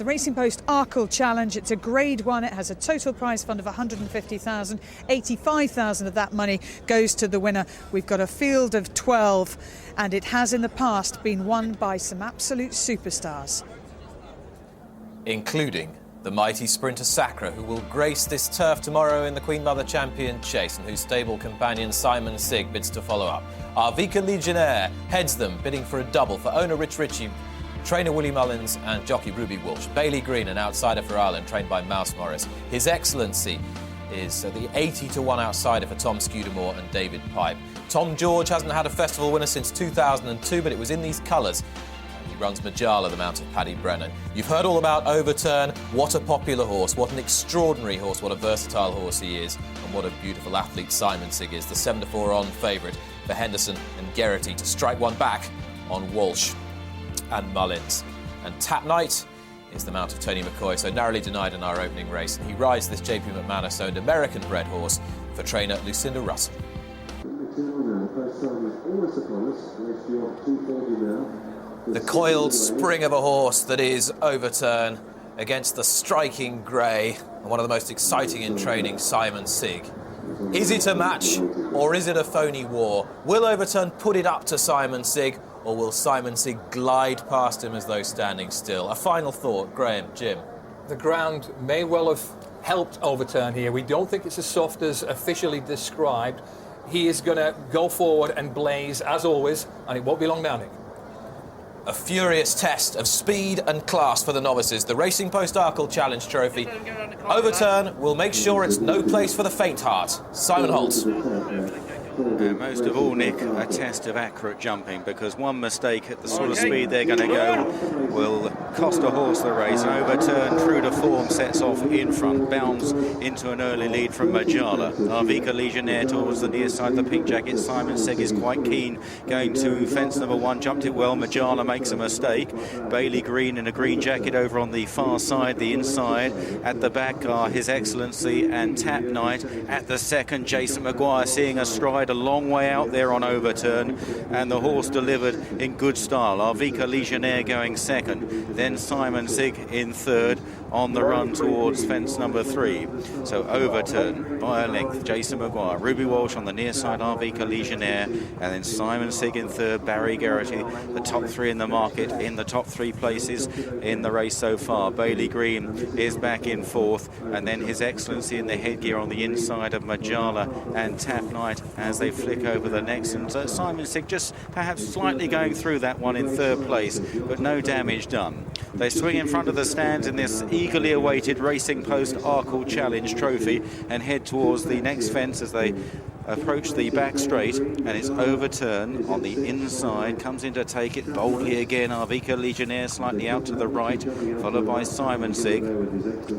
The Racing Post Arkle Challenge, it's a Grade 1, it has a total prize fund of 150,000, 85,000 of that money goes to the winner. We've got a field of 12 and it has in the past been won by some absolute superstars. Including the mighty sprinter Sacre, who will grace this turf tomorrow in the Queen Mother Champion Chase and whose stable companion Simonsig bids to follow up. Arkle Legionnaire heads them, bidding for a double for owner Rich Ritchie, trainer Willie Mullins and jockey Ruby Walsh. Baily Green, an outsider for Ireland, trained by Mouse Morris. His Excellency is the 80-1 outsider for Tom Scudamore and David Pipe. Tom George hasn't had a festival winner since 2002, but it was in these colours. He runs Majala, the mount of Paddy Brennan. You've heard all about Overturn. What a popular horse, what an extraordinary horse, what a versatile horse he is, and what a beautiful athlete Simonsig is. The 7-4 on favourite for Henderson and Geraghty to strike one back on Walsh and Mullins. And Tap Knight is the mount of Tony McCoy, so narrowly denied in our opening race. And he rides this JP McManus-owned American-bred horse for trainer Lucinda Russell. The coiled spring of a horse that is Overturn against the striking grey and one of the most exciting in training, Simonsig. Is it a match or is it a phony war? Will Overturn put it up to Simonsig, or will Simonsig glide past him as though standing still? A final thought, Graham, Jim. The ground may well have helped Overturn here. We don't think it's as soft as officially described. He is going to go forward and blaze, as always, and it won't be long now, Nick. A furious test of speed and class for the novices. The Racing Post Arkle Challenge Trophy. Overturn will make sure it's no place for the faint heart. Simon Holt. Most of all, Nick, a test of accurate jumping, because one mistake at the sort of speed they're going to go will cost a horse the race. Overturn, true to form, sets off in front, bounds into an early lead from Majala. Arkle Legionnaire towards the near side of the pink jacket. Simonsig is quite keen, going to fence number 1, jumped it well. Majala makes a mistake. Baily Green in a green jacket over on the far side, the inside. At the back are His Excellency and Tap Knight. At the second, Jason Maguire seeing a stride a long way out there on Overturn, and the horse delivered in good style. Arkle Legionnaire going second, then Simonsig in third on the run towards fence number 3. So Overturn by a length, Jason Maguire, Ruby Walsh on the near side, Arkle Legionnaire, and then Simonsig in third, Barry Geraghty, the top 3 in the market, in the top 3 places in the race so far. Baily Green is back in fourth, and then His Excellency in the headgear on the inside of Majala and Tap Knight as they flick over the next. And Simonsig just perhaps slightly going through that one in third place, but no damage done. They swing in front of the stands in this eagerly awaited Racing Post Arkle Challenge Trophy and head towards the next fence as they approach the back straight, and it's Overturn on the inside, comes in to take it boldly again. Arkle Legionnaire slightly out to the right, followed by Simonsig,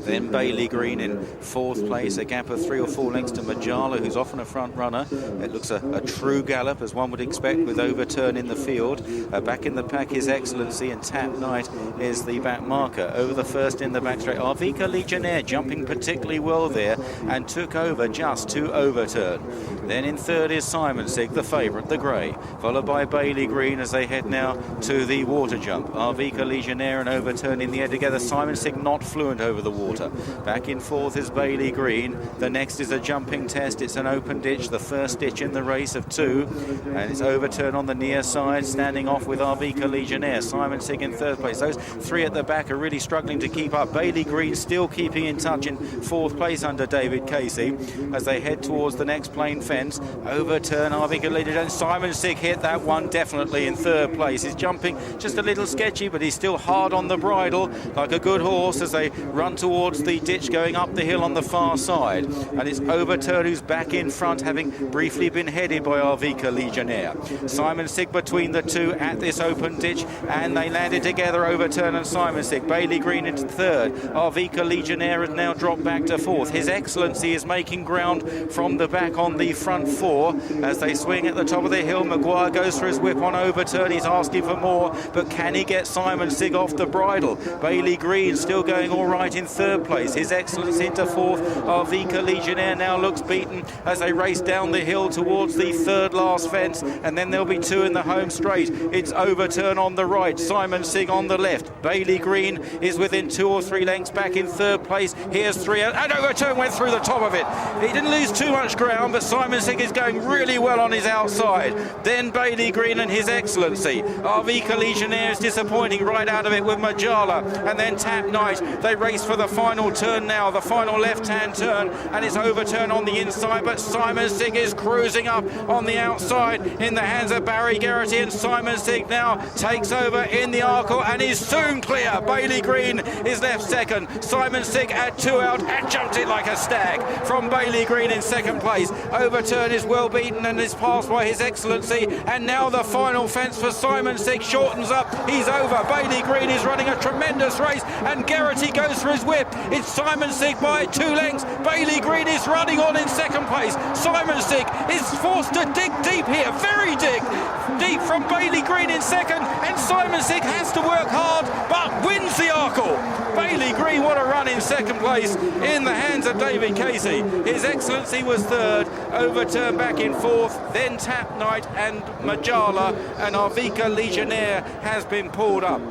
then Baily Green in fourth place, a gap of 3 or 4 lengths to Majala, who's often a front runner. It looks a true gallop, as one would expect, with Overturn in the field. Back in the pack, His Excellency, and Tap Knight is the back marker. Over the first in the back straight, Arkle Legionnaire jumping particularly well there and took over just to Overturn. Then in third is Simonsig, the favourite, the grey, followed by Baily Green as they head now to the water jump. Arkle Legionnaire and Overturn in the air together. Simonsig not fluent over the water. Back in fourth is Baily Green. The next is a jumping test. It's an open ditch, the first ditch in the race of 2. And it's Overturn on the near side, standing off with Arkle Legionnaire. Simonsig in third place. Those 3 at the back are really struggling to keep up. Baily Green still keeping in touch in fourth place under David Casey as they head towards the next plain fence. Overturn, Arkle Legionnaire. Simonsig hit that one definitely in third place. He's jumping just a little sketchy, but he's still hard on the bridle like a good horse as they run towards the ditch going up the hill on the far side. And it's Overturn who's back in front, having briefly been headed by Arkle Legionnaire. Simonsig between the 2 at this open ditch, and they landed together, Overturn and Simonsig. Baily Green into third. Arkle Legionnaire has now dropped back to fourth. His Excellency is making ground from the back on the front four as they swing at the top of the hill. Maguire goes for his whip on Overturn. He's asking for more, but can he get Simonsig off the bridle? Baily Green still going all right in third place. His Excellency into fourth. Arkle Legionnaire now looks beaten as they race down the hill towards the third last fence, and then there'll be two in the home straight. It's Overturn on the right, Simonsig on the left. Baily Green is within 2 or 3 lengths back in third place. Here's three, and Overturn went through the top of it. He didn't lose too much ground, but Simonsig is going really well on his outside. Then Baily Green and his Excellency. Arkle Legionnaire is disappointing right out of it with Majala, and then Tap Knight. They race for the final turn now, the final left-hand turn, and it's Overturn on the inside, but Simonsig is cruising up on the outside in the hands of Barry Geraghty, and Simonsig now takes over in the Arkle and is soon clear. Baily Green is left second. Simonsig at 2 out and jumped it like a stag from Baily Green in second place. Overturn is well beaten and is passed by his Excellency, and now the final fence for Simonsig shortens up. He's over. Baily Green is running a tremendous race, and Geraghty goes for his whip. It's Simonsig by 2 lengths. Baily Green is running on in second place. Simonsig is forced to dig deep here, very deep from Baily Green in second, and Simonsig has to work hard but wins the Arkle. Baily Green, what a run in second place in the hands of David Casey. His Excellency was third. Overturn back in fourth, then Tap Knight and Majala, and Arkle Legionnaire has been pulled up.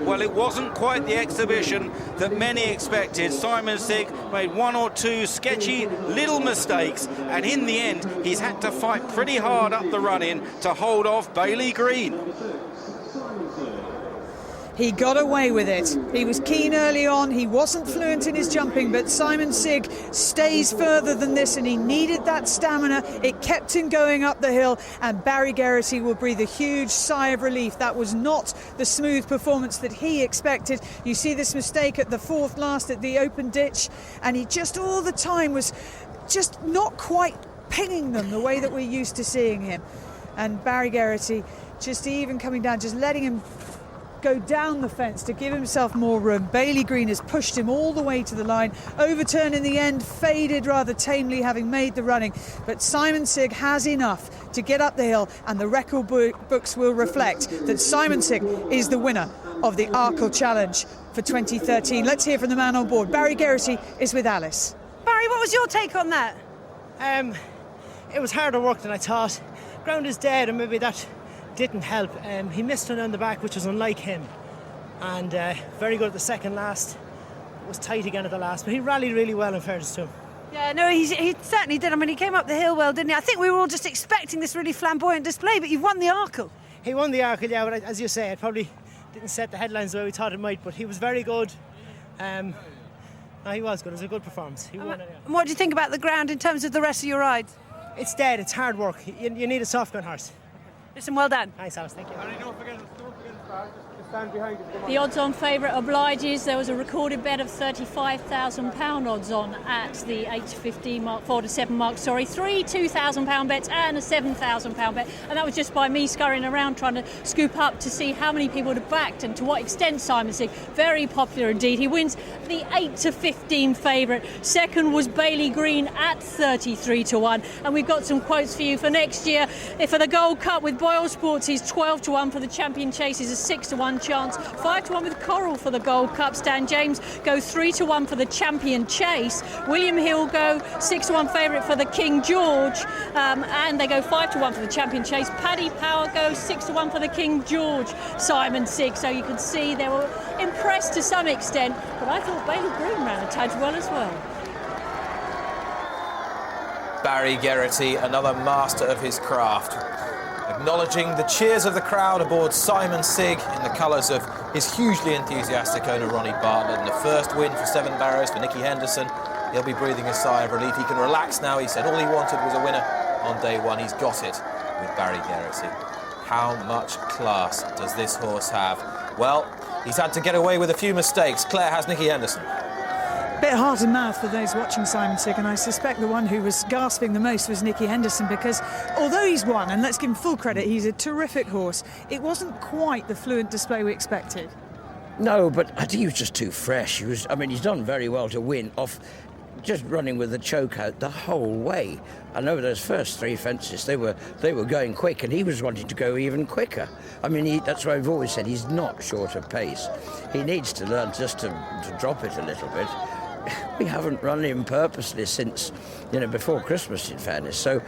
Well, it wasn't quite the exhibition that many expected. Simonsig made 1 or 2 sketchy little mistakes, and in the end he's had to fight pretty hard up the run-in to hold off Baily Green. He got away with it. He was keen early on. He wasn't fluent in his jumping, but Simonsig stays further than this, and he needed that stamina. It kept him going up the hill, and Barry Geraghty will breathe a huge sigh of relief. That was not the smooth performance that he expected. You see this mistake at the 4th last at the open ditch, and he just all the time was just not quite pinging them the way that we're used to seeing him. And Barry Geraghty just even coming down, just letting him go down the fence to give himself more room. Baily Green has pushed him all the way to the line. Overturn in the end faded rather tamely, having made the running, but Simonsig has enough to get up the hill, and the record books will reflect that Simonsig is the winner of the Arkle Challenge for 2013. Let's hear from the man on board. Barry Geraghty is with Alice. Barry, what was your take on that? It was harder work than I thought. Ground is dead, and maybe that didn't help. He missed one on the back, which was unlike him, and very good at the second last. It was tight again at the last, but he rallied really well, in fairness to him. Yeah, no, he certainly did. I mean, he came up the hill well, didn't he? I think we were all just expecting this really flamboyant display, but you've won the Arkle. He won the Arkle, yeah, but as you say, it probably didn't set the headlines the way we thought it might, but he was very good. No, he was good. It was a good performance. He won it, yeah. And what do you think about the ground in terms of the rest of your rides? It's dead. It's hard work. You need a soft gun horse. Listen, well done. Thanks, Alice. Thank you. The odds-on favourite obliges. There was a recorded bet of £35,000 odds-on at the 8 to 15 mark, 4 to 7 mark, 3 £2,000 bets and a £7,000 bet. And that was just by me scurrying around trying to scoop up to see how many people had backed and to what extent Simonsig. Very popular indeed. He wins the 8 to 15 favourite. Second was Baily Green at 33 to 1. And we've got some quotes for you for next year. For the Gold Cup with Boyle Sports, he's 12 to 1. For the Champion Chase, he's a 6 to 1 chance. 5 to 1 with Coral for the Gold Cup. Stan James go 3 to 1 for the Champion Chase. William Hill go 6 to 1 favourite for the King George, and they go 5 to 1 for the Champion Chase. Paddy Power goes 6 to 1 for the King George. Simonsig, so you can see they were impressed to some extent, but I thought Baily Green ran a tad well as well. Barry Geraghty, another master of his craft, acknowledging the cheers of the crowd aboard Simonsig in the colours of his hugely enthusiastic owner Ronnie Bartlett. And the first win for 7 Barrows for Nicky Henderson. He'll be breathing a sigh of relief. He can relax now. He said all he wanted was a winner on day one. He's got it with Barry Geraghty. How much class does this horse have? Well, he's had to get away with a few mistakes. Claire has Nicky Henderson. Bit heart and mouth for those watching Simonsig, and I suspect the one who was gasping the most was Nicky Henderson, because although he's won, and let's give him full credit, he's a terrific horse, it wasn't quite the fluent display we expected. No, but I think he was just too fresh. He's done very well to win off just running with the choke out the whole way. And over those first 3 fences, they were going quick, and he was wanting to go even quicker. I mean, that's why I've always said he's not short of pace. He needs to learn just to drop it a little bit. We haven't run him purposely since, before Christmas, in fairness. So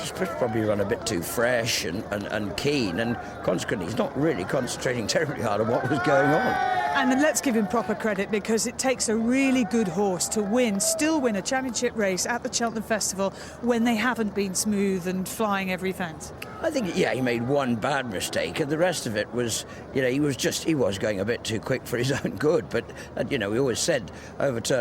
he's probably run a bit too fresh and keen, and consequently he's not really concentrating terribly hard on what was going on. And then let's give him proper credit, because it takes a really good horse to still win a championship race at the Cheltenham Festival when they haven't been smooth and flying every fence. I think, he made one bad mistake, and the rest of it was, he was going a bit too quick for his own good. But, we always said overturn